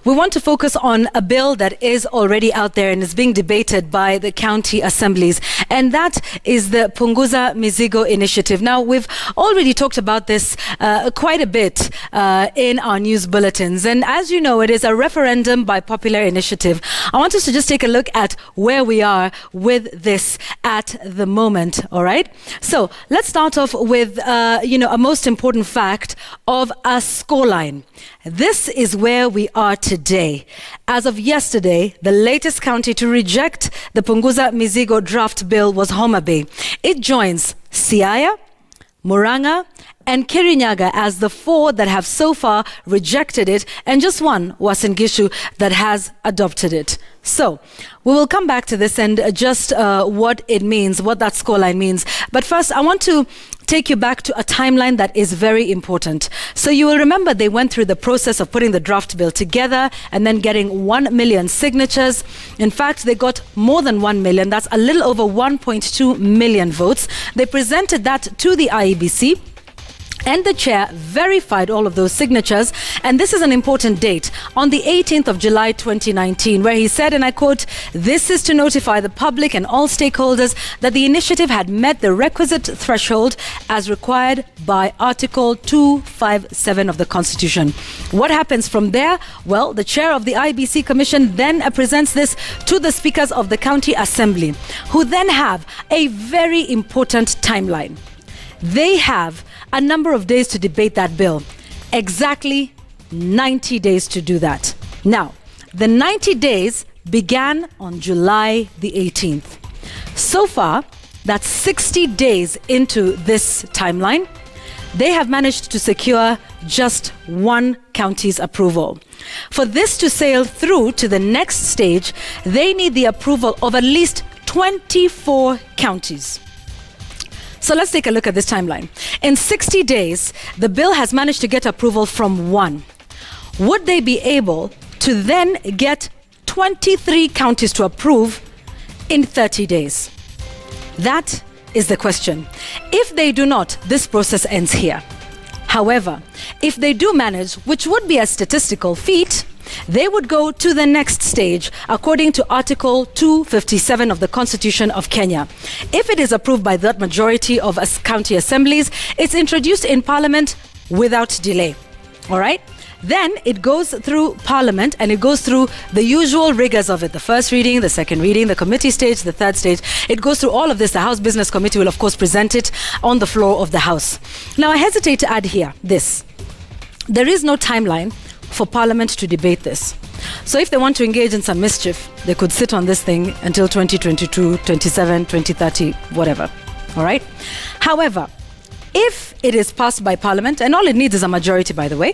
We want to focus on a bill that is already out there and is being debated by the county assemblies, and that is the Punguza Mizigo initiative. Now, we've already talked about this quite a bit in our news bulletins, and as you know, it is a referendum by popular initiative. I want us to just take a look at where we are with this at the moment, all right? So let's start off with, a most important fact of a scoreline. This is where we are today. As of yesterday, the latest county to reject the Punguza Mizigo draft bill was Homa Bay. It joins Siaya, Murang'a, and Kirinyaga as the four that have so far rejected it, and just one, Uasin Gishu, that has adopted it. So, we will come back to this and just what it means, what that scoreline means. But first, I want to take you back to a timeline that is very important. So you will remember they went through the process of putting the draft bill together and then getting 1 million signatures. In fact, they got more than 1 million. That's a little over 1.2 million votes. They presented that to the IEBC. And the chair verified all of those signatures. And this is an important date, on the 18th of July 2019, where he said, and I quote, "This is to notify the public and all stakeholders that the initiative had met the requisite threshold as required by Article 257 of the Constitution." What happens from there? Well, the chair of the IBC Commission then presents this to the speakers of the County Assembly, who then have a very important timeline. They have a number of days to debate that bill. Exactly 90 days to do that. Now, the 90 days began on July the 18th. So far, that's 60 days into this timeline. They have managed to secure just one county's approval. For this to sail through to the next stage, they need the approval of at least 24 counties. So let's take a look at this timeline. In 60 days, the bill has managed to get approval from one. Would they be able to then get 23 counties to approve in 30 days? That is the question. If they do not, this process ends here. However, if they do manage, which would be a statistical feat, they would go to the next stage according to Article 257 of the Constitution of Kenya. If it is approved by that majority of county assemblies, it's introduced in Parliament without delay. All right? Then it goes through Parliament and it goes through the usual rigors of it. The first reading, the second reading, the committee stage, the third stage. It goes through all of this. The House Business Committee will, of course, present it on the floor of the House. Now, I hesitate to add here this. There is no timeline for Parliament to debate this. So if they want to engage in some mischief, they could sit on this thing until 2022, 27, 2030, whatever. All right? However, if it is passed by Parliament, and all it needs is a majority, by the way,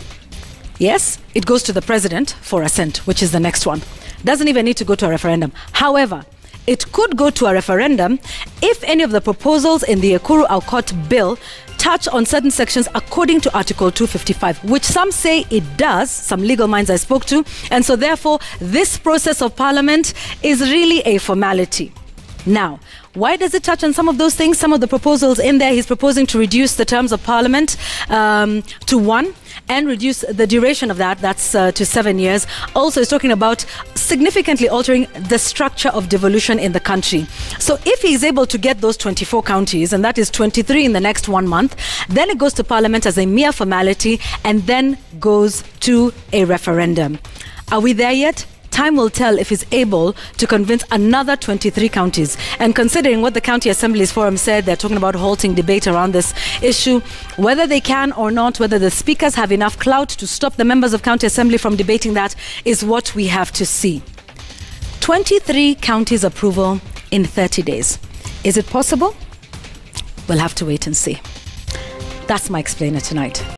yes, it goes to the President for assent, which is the next one. Doesn't even need to go to a referendum. However, it could go to a referendum if any of the proposals in the Ekuru Aukot bill touch on certain sections according to Article 255, which some say it does, some legal minds I spoke to, and so therefore this process of Parliament is really a formality. Now, why does it touch on some of those things? Some of the proposals in there, he's proposing to reduce the terms of Parliament to 1 and reduce the duration of that, that's to 7 years. Also, he's talking about significantly altering the structure of devolution in the country. So if he's able to get those 24 counties, and that is 23 in the next 1 month, then it goes to Parliament as a mere formality and then goes to a referendum. Are we there yet? Time will tell if he's able to convince another 23 counties. And considering what the County Assemblies Forum said, they're talking about halting debate around this issue. Whether they can or not, whether the speakers have enough clout to stop the members of County Assembly from debating that, is what we have to see. 23 counties approval in 30 days. Is it possible? We'll have to wait and see. That's my explainer tonight.